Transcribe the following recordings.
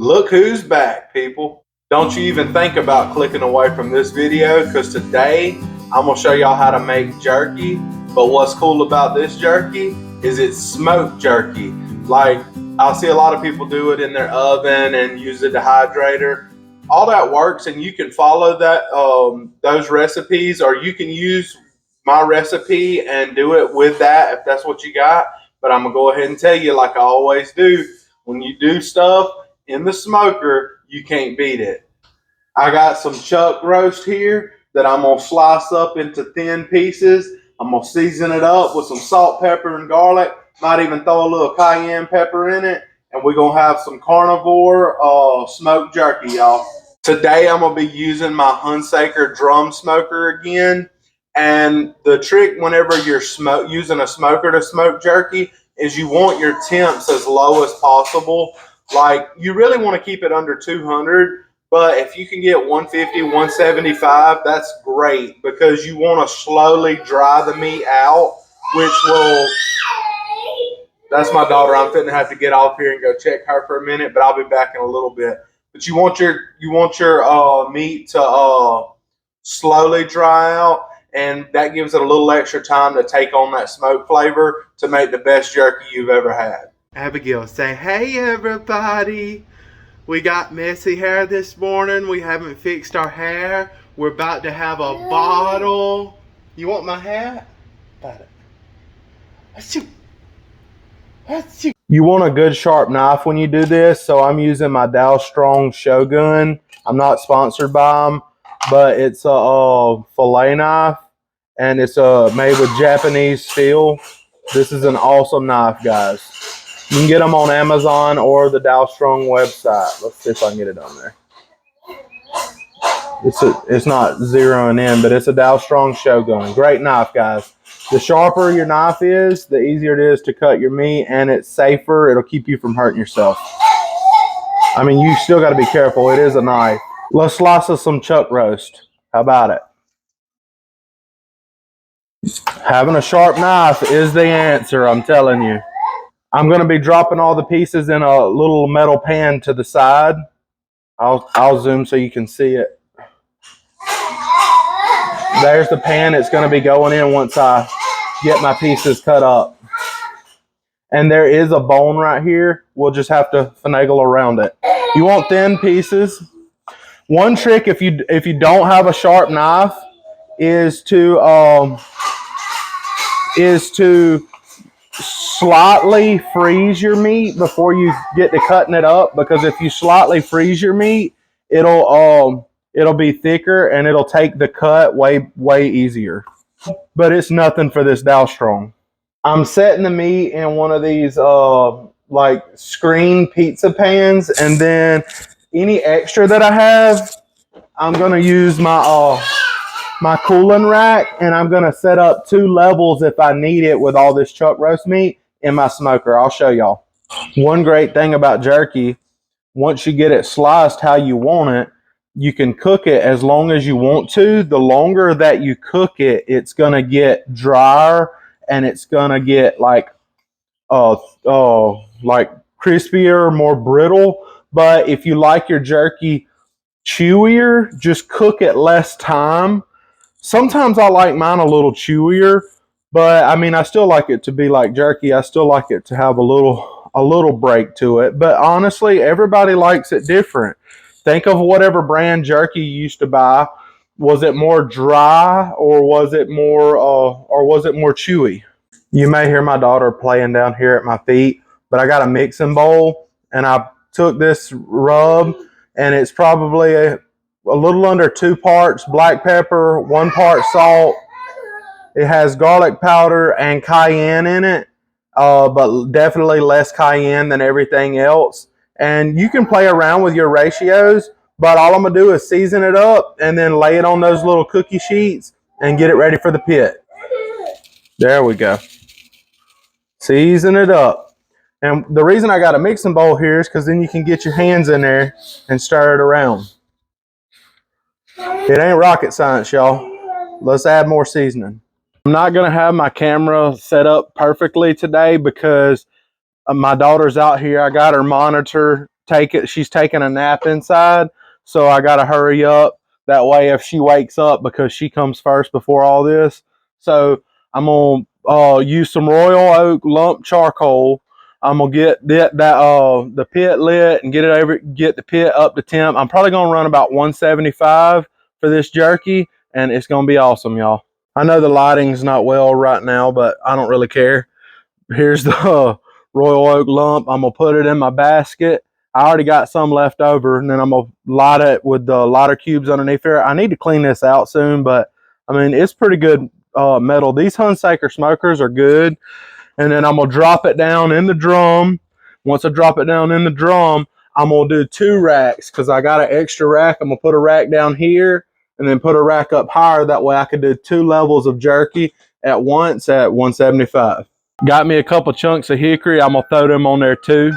Look who's back, people. Don't you even think about clicking away from this video, because today I'm going to show y'all how to make jerky. But what's cool about this jerky is it's smoked jerky. Like, I see a lot of people do it in their oven and use a dehydrator. All that works, and you can follow that those recipes, or you can use my recipe and do it with that if that's what you got. But I'm going to go ahead and tell you, like I always do, when you do stuff in the smoker, you can't beat it. I got some chuck roast here that I'm going to slice up into thin pieces. I'm going to season it up with some salt, pepper, and garlic. Might even throw a little cayenne pepper in it. And we're going to have some carnivore smoked jerky, y'all. Today I'm going to be using my Hunsaker Drum Smoker again. And the trick whenever you're using a smoker to smoke jerky is you want your temps as low as possible. Like, you really want to keep it under 200, but if you can get 150, 175, that's great, because you want to slowly dry the meat out, which will, that's my daughter. I'm fitting to have to get off here and go check her for a minute, but I'll be back in a little bit. But you want your meat to slowly dry out, and that gives it a little extra time to take on that smoke flavor to make the best jerky you've ever had. Abigail, say, hey everybody. We got messy hair this morning. We haven't fixed our hair. We're about to have a bottle. You want my hat? Got it. You want a good sharp knife when you do this, so I'm using my Dalstrong Shogun. I'm not sponsored by them, but it's a fillet knife, and it's made with Japanese steel. This is an awesome knife, guys. You can get them on Amazon or the Dalstrong website. Let's see if I can get it on there. It's not zeroing in, but it's a Dalstrong Shogun. Great knife, guys. The sharper your knife is, the easier it is to cut your meat, and it's safer. It'll keep you from hurting yourself. I mean, you still got to be careful. It is a knife. Let's slice us some chuck roast. How about it? Having a sharp knife is the answer, I'm telling you. I'm going to be dropping all the pieces in a little metal pan to the side. I'll zoom so you can see it. There's the pan. It's going to be going in once I get my pieces cut up. And there is a bone right here. We'll just have to finagle around it. You want thin pieces. One trick if you don't have a sharp knife is to slightly freeze your meat before you get to cutting it up, because if you slightly freeze your meat, it'll be thicker and it'll take the cut way easier. But it's nothing for this Dalstrong. I'm setting the meat in one of these like screen pizza pans, and then any extra that I have, I'm gonna use my my cooling rack, and I'm going to set up 2 levels if I need it with all this chuck roast meat in my smoker. I'll show y'all. One great thing about jerky, once you get it sliced how you want it, you can cook it as long as you want to. The longer that you cook it, it's going to get drier, and it's going to get like crispier, more brittle. But if you like your jerky chewier, just cook it less time. Sometimes I like mine a little chewier, but I mean, I still like it to be like jerky. I still like it to have a little break to it. But honestly, everybody likes it different. Think of whatever brand jerky you used to buy. Was it more dry, or was it more chewy? You may hear my daughter playing down here at my feet, but I got a mixing bowl, and I took this rub, and it's probably a little under 2 parts black pepper, 1 part salt. It has garlic powder and cayenne in it, but definitely less cayenne than everything else. And you can play around with your ratios, but all I'm going to do is season it up and then lay it on those little cookie sheets and get it ready for the pit. There we go. Season it up. And the reason I got a mixing bowl here is because then you can get your hands in there and stir it around. It ain't rocket science, y'all. Let's add more seasoning. I'm not going to have my camera set up perfectly today because my daughter's out here. I got her monitor she's taking a nap inside, so I gotta hurry up. That way, if she wakes up, because she comes first before all this, so I'm gonna use some Royal Oak lump charcoal. I'm gonna get the pit lit and get the pit up to temp. I'm probably gonna run about 175 for this jerky, and it's gonna be awesome, y'all. I know the lighting's not well right now, but I don't really care. Here's the Royal Oak lump. I'm gonna put it in my basket. I already got some left over, and then I'm gonna light it with the lighter cubes underneath there. I need to clean this out soon, but I mean, it's pretty good metal. These Hunsaker smokers are good. And then I'm gonna drop it down in the drum. Once I drop it down in the drum, I'm gonna do 2 racks because I got an extra rack. I'm gonna put a rack down here and then put a rack up higher. That way I can do 2 levels of jerky at once at 175. Got me a couple chunks of hickory. I'm gonna throw them on there too.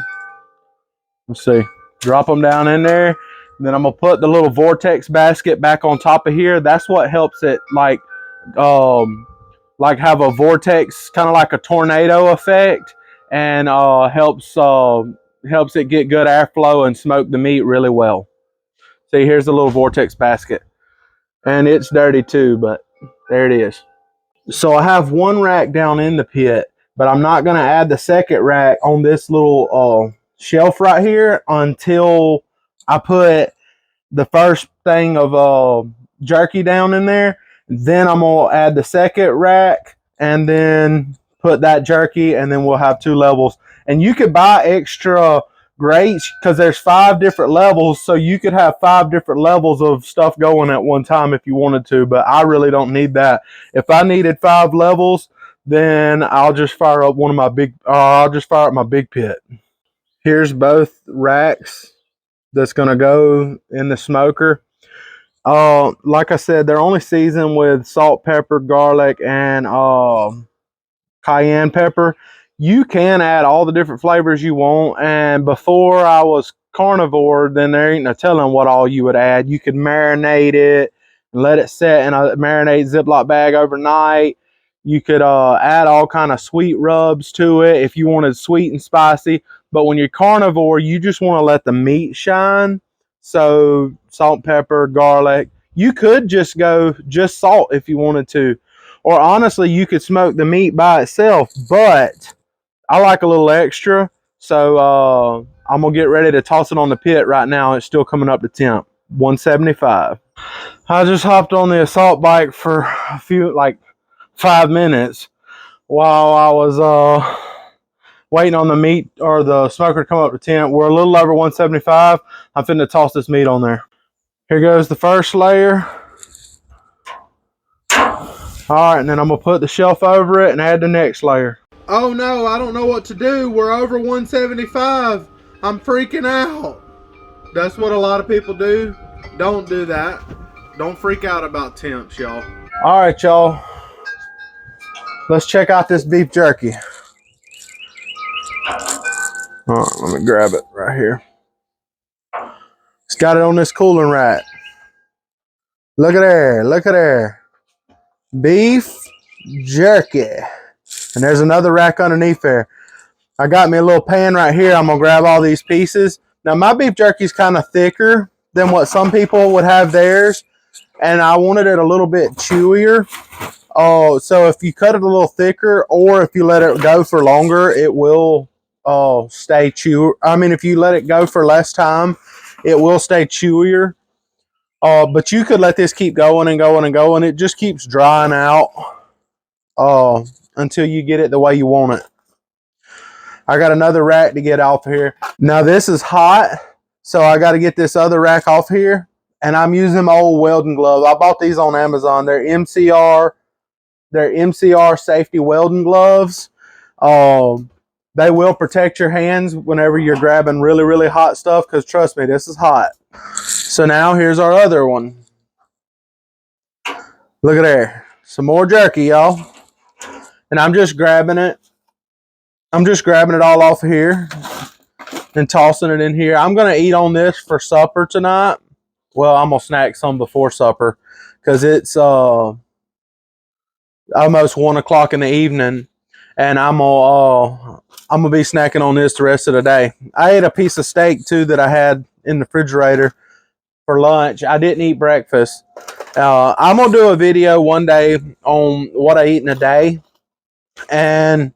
Let's see. Drop them down in there. And then I'm gonna put the little vortex basket back on top of here. That's what helps it like have a vortex, kind of like a tornado effect, and helps it get good airflow and smoke the meat really well. See, here's the little vortex basket, and it's dirty too, but there it is. So I have 1 rack down in the pit, but I'm not going to add the second rack on this little shelf right here until I put the first thing of jerky down in there. Then I'm going to add the second rack and then put that jerky, and then we'll have 2 levels. And you could buy extra grates because there's 5 different levels, so you could have 5 different levels of stuff going at one time if you wanted to, but I really don't need that. If I needed 5 levels, then I'll just fire up my big pit. Here's both racks that's going to go in the smoker. Like I said, they're only seasoned with salt, pepper, garlic, and cayenne pepper. You can add all the different flavors you want, and before I was carnivore, then there ain't no telling what all you would add. You could marinate it and let it set in a marinade Ziploc bag overnight. You could add all kind of sweet rubs to it if you wanted sweet and spicy, but when you're carnivore, you just want to let the meat shine. So salt, pepper, garlic. You could just go just salt if you wanted to. Or honestly, you could smoke the meat by itself, but I like a little extra. So I'm going to get ready to toss it on the pit right now. It's still coming up to temp, 175. I just hopped on the assault bike for a few, like 5 minutes while I was waiting on the meat or the smoker to come up to temp. We're a little over 175. I'm finna toss this meat on there. Here goes the first layer. All right, and then I'm gonna put the shelf over it and add the next layer. Oh no, I don't know what to do. We're over 175. I'm freaking out. That's what a lot of people do. Don't do that. Don't freak out about temps, y'all. All right, y'all. Let's check out this beef jerky. All right, let me grab it right here. It's got it on this cooling rack. Look at there, look at there. Beef jerky. And there's another rack underneath there. I got me a little pan right here. I'm gonna grab all these pieces. Now my beef jerky is kind of thicker than what some people would have theirs, and I wanted it a little bit chewier. So if you cut it a little thicker, or if you let it go for longer, it will stay chew. I mean, if you let it go for less time, it will stay chewier. But you could let this keep going and going and going. It just keeps drying out until you get it the way you want it. I got another rack to get off here. Now this is hot, so I got to get this other rack off here. And I'm using my old welding gloves. I bought these on Amazon. They're MCR safety welding gloves. They will protect your hands whenever you're grabbing really, really hot stuff, because trust me, this is hot. So now here's our other one. Look at there. Some more jerky, y'all. And I'm just grabbing it. I'm just grabbing it all off of here and tossing it in here. I'm going to eat on this for supper tonight. Well, I'm going to snack some before supper because it's almost 1 o'clock in the evening. and I'm gonna be snacking on this the rest of the day. I ate a piece of steak too that I had in the refrigerator for lunch. I didn't eat breakfast. I'm gonna do a video one day on what I eat in a day, and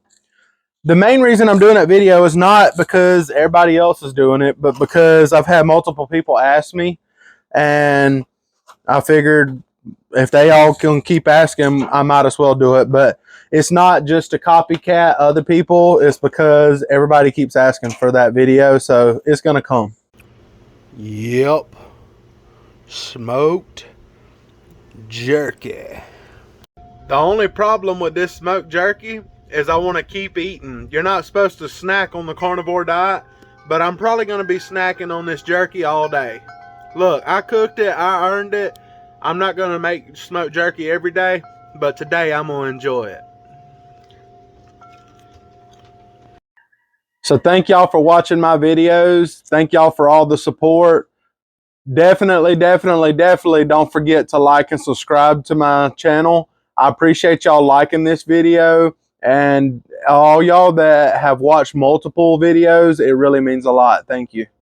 the main reason I'm doing that video is not because everybody else is doing it, but because I've had multiple people ask me, and I figured if they all can keep asking, I might as well do it. But it's not just to copycat other people. It's because everybody keeps asking for that video, so it's going to come. Yep. Smoked jerky. The only problem with this smoked jerky is I want to keep eating. You're not supposed to snack on the carnivore diet, but I'm probably going to be snacking on this jerky all day. Look, I cooked it, I earned it. I'm not going to make smoked jerky every day, but today I'm going to enjoy it. So thank y'all for watching my videos. Thank y'all for all the support. Definitely don't forget to like and subscribe to my channel. I appreciate y'all liking this video, and all y'all that have watched multiple videos, it really means a lot. Thank you.